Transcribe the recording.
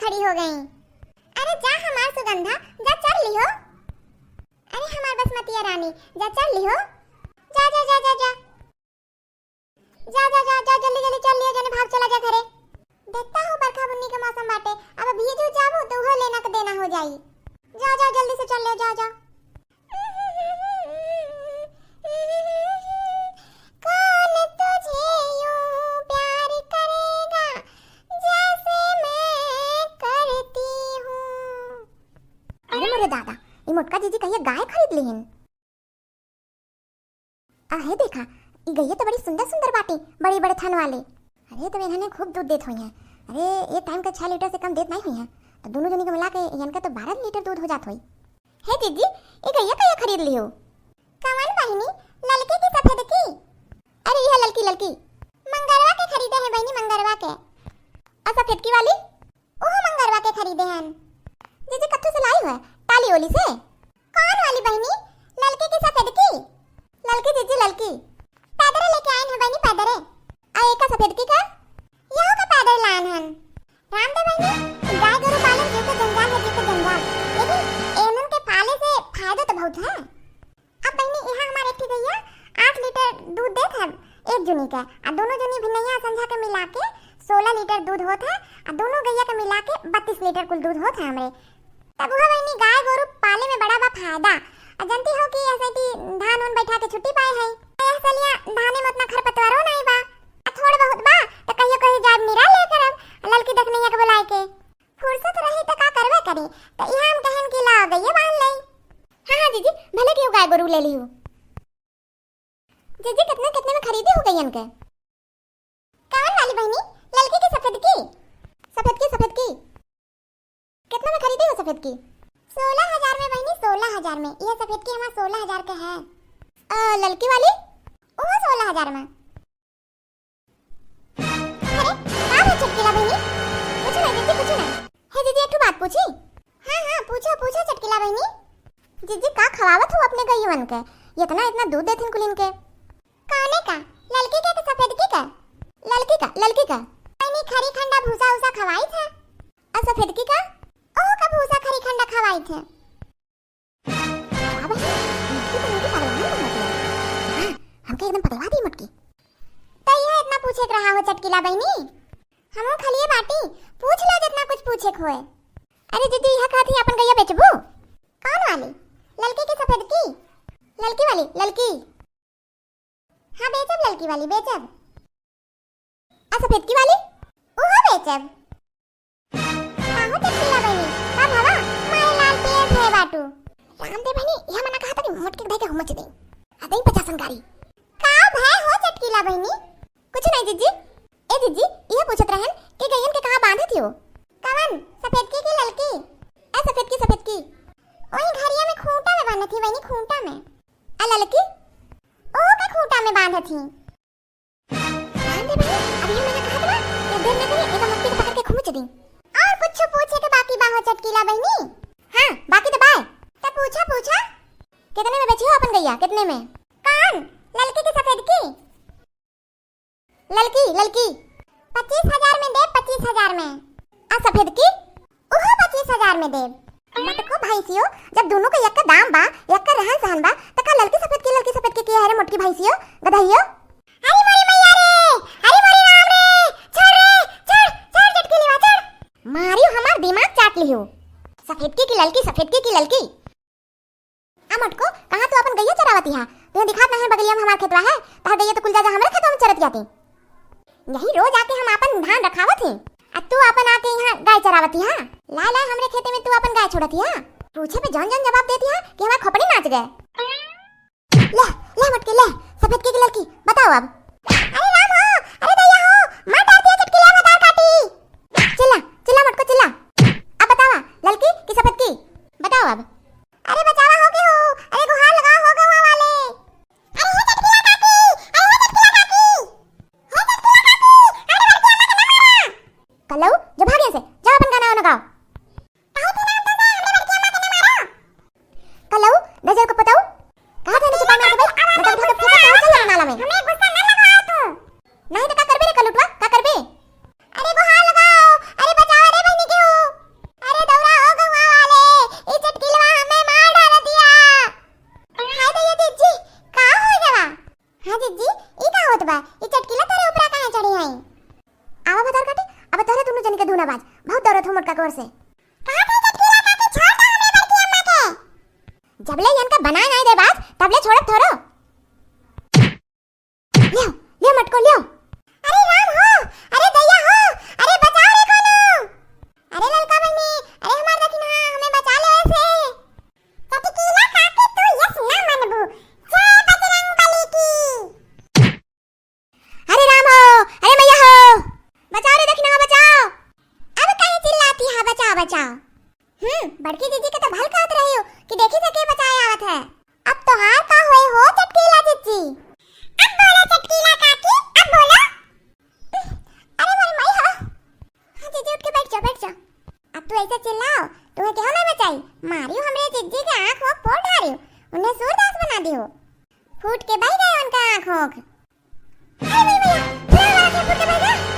खड़ी हो गई। अरे जा हमार सुगंधा, जा चढ़ लियो। अरे हमार बसमतिया रानी, जा चढ़ लियो। जा जा जा जा जा जा जा जा जा जल्दी जल्दी चल लियो, जने भाग चला जा घरे। देखता हूँ बरखा बुन्नी के मौसम बाटे, अब भीज जाबो तो वो लेना के देना हो जाई। जा जा जल्दी से चल लियो, जा जा। कौन तुझे यूं प्यार करेगा जैसे मैं करती हूँ। अरे मोरे दादा, ये मोटका जीजी कहिए गाय खरीद लीहन। आहे देखा, ये गैया तो बड़ी सुंदर सुंदर बाटी, बड़े बड़े थन वाले। अरे तो इन्होंने खूब दूध देत हुई हैं। अरे ये टाइम का 6 लीटर से कम देत नहीं हुई हैं, तो दोनों जनी को मिला के इनका तो 12 लीटर दूध हो जात हुई। हे जीजी, ये गैया कहिए खरीद लियो। कवन बहिनी, ललकी की सफेद की? अरे यह ललकी ललकी मंगरवा के खरीदे हैं बहनी, मंगरवा के। और सफेद की वाली ओह मंगरवा के खरीदे हैं। जीजी कत्थू से लाई है? टाली ओली से। कौन वाली बहनी, ललकी की सफेद की? ललकी जीजी ललकी। पैदरे लेके आए हैं बहनी, पैदरे। आ एक का सफेद की का यहो का पैदर लान हन। राम दे बहनी, गाय गोरु पालन जो के जंजाल है, जो के जंजाल, लेकिन एनन के पाले से फायदा तो बहुत है। अब बहनी यहाँ हमारे एक गैया 8 लीटर दूध देत है एक जुनी के, और दोनों जुनी भिन्नैया संझा के मिला के 16 लीटर दूध होत है, और दोनों गैया के मिला के 32 लीटर कुल दूध होत है हमरे। तब वह बहनी गाय गोरु पाले में बड़ा बा फायदा। जानती हो कि ऐसे कि धान उन बैठा के छुट्टी पाए है, यह सलिया धाने में उतना खरपतवारो नहीं बा, थोड़ा बहुत बा तो कहियो कहीं जाब निरा ले करब ललकी देखनैया के बुलाए के। फुर्सत रही तो का करबे करी, तो इहां हम कहन कि ला गैया बांध लई। हां हां जीजी, भले क्यों गाय गोरु ले लियो। जीजी कितने कितने में खरीदी हो गई इनके? कौन वाली बहनी, ललकी की सफेद की? सफेद की सफेद की कितने में खरीदी हो सफेद की? 16,000 में बहनी, 16,000 में। यह सफेद की हमारा 16,000 का है। ललकी वाली वो 16,000 में। अरे का है चटकीला बहनी? पूछो ना जीजी, पूछो ना। हे जीजी एक बात पूछी? हां हां पूछो पूछो चटकीला बहनी। जीजी का खवावत हो अपने गईवन के? इतना इतना दूध देथिन कुलिन के। कौने का, ललकी का कि सफेद की का? ललकी का, ललकी का। बहनी खरी खंडा भूसा उसा खवाई थे, और सफेद की का ओ का भूसा खरी खंडा खवाई थे। अब हमके एकदम पगला दी मटकी। तो यह इतना पूछे रहा हो चटकीला बहनी? हमो खलिए बाटी, पूछ लो जितना कुछ पूछे खोए। अरे दीदी यह खाती अपन गैया बेचबू? कौन वाली, ललकी की सफेद की? ललकी वाली, ललकी। हाँ बेचब, ललकी वाली बेचब। आ सफेद की वाली ओहो बेचब। काहो चटकीला बहनी, का भावा मारे लाल पेट है बाटू। राम दे बहनी, यह मना कहा था कि मोटके भाई के हम मच दे अदई 50 गाड़ी। का भय हो चटकीला बहनी? कुछ नहीं जीजी। ए जीजी यह पूछत रहन कि गयन के कहां बांधे थियो? कवन, सफेद की ललकी? ए सफेद की सफेद की ओही घरिया में खूंटा में बांधे थी बहनी, खूंटा में। आ ललकी ओ के खूंटा में बांधे थी। राम दे बहनी, अभी मैंने कहा था कि देर न करी एक मक्की को पकड़ के खुमच दी। और कुछ पूछे के बाकी बा हो चटकीला बहनी? हां बाकी तो बाय। तब पूछा पूछा कितने में बेची हो अपन गैया, कितने में? कौन, ललकी की सफेद की? ललकी ललकी 25,000 में दे, 25,000 में। आ सफेद की ओहो 25,000 में दे। मटको भाईसियो, जब दोनों का एक का दाम बा, एक का रहन सहन बा, त का ललकी सफेद की है रे मोटकी भाईसियो गधइयो। हरी मोरी मैया रे, हरी मोरी राम रे, छोड़ रे, छोड़ चटकीली वा छोड़। मारियो हमार दिमाग चाट लियो। सफेद की ललकी, सफेद की ललकी। आ मटको कहां तो अपन गैया चरावती हा? तो दिखात नहीं बगलिया में हमार खेतवा है, ता गैया तो कुल जा हमरे खेतवा में चरत जाती। यही रोज आके हम अपन धान रखावत हैं, अब तू अपन आके यहाँ गाय चरावती हा। ला ला हमरे खेते में तू अपन गाय छोड़ती हा। पूछे पे जौन जौन जवाब देती हा कि हमार खोपड़ी नाच गए। ले ले मटके ले, सफेद की ललकी बताओ अब। अरे राम हो, अरे दैया हो, मार डाल दिया चटकीला में दाल काटी। चिल्ला चिल्ला मटको चिल्ला। अब बतावा ललकी की सफेद की, बताओ अब। अरे बचावा हो गए हो, अरे गुहार लगाओ हो गए वहां वाले। अरे ये चटकीला काकी, अरे ये चटकीला काकी, हे चटकीला काकी, अरे लड़की अम्मा के ना मारा। कल्लू जो भागे से जाओ अपन गाना गाओ। काहे के नाम दे हमरे लड़की अम्मा के ना मारा। कल्लू नजर को पताओ कहां थे छुपा मार के भाई, मैं तो फेंका चल नाला में। हमें गुस्सा न लगाओ तू। नहीं तो का करबे रे कल्लूटवा, का करबे? अरे गुहार लगाओ, अरे बचाओ रे बहनी के हो। बोलत हो मोटका कोर से कहां थे चटकीला काकी छोड़ दो हमरे बड़की अम्मा के जबले इनका बना नहीं दे बात तबले छोड़त थोरो लियो लियो मटको लियो अरे राम हो अरे दैया हो अरे बचाओ रे कोनो अरे ललका बहनी अरे हमार दखिन हमें बचा ले ऐसे चटकीला काकी तू यस ना मनबू जय बजरंग बली की अरे राम हो अरे मैया हो बचाओ रे दखिन बचाओ अब कहीं चिल्लाती है बचाओ बचाओ बड़की दीदी के तो भल कहत रही हो कि देखी से के बचाए आवत है अब तो हार का होए हो चटकीला चिच्ची अब बोलो चटकीला काकी अब बोलो अरे मेरी माई हो हां जीजी उठ के बैठ जा अब तू ऐसे चिल्लाओ तुम्हें क्यों नहीं बचाई मारियो हमरे जीजी के आंख वो फोड़ डालियो उन्हें सूरदास बना दियो फूट के बह गए उनका आंख अरे मेरी मैया फूट के बह गए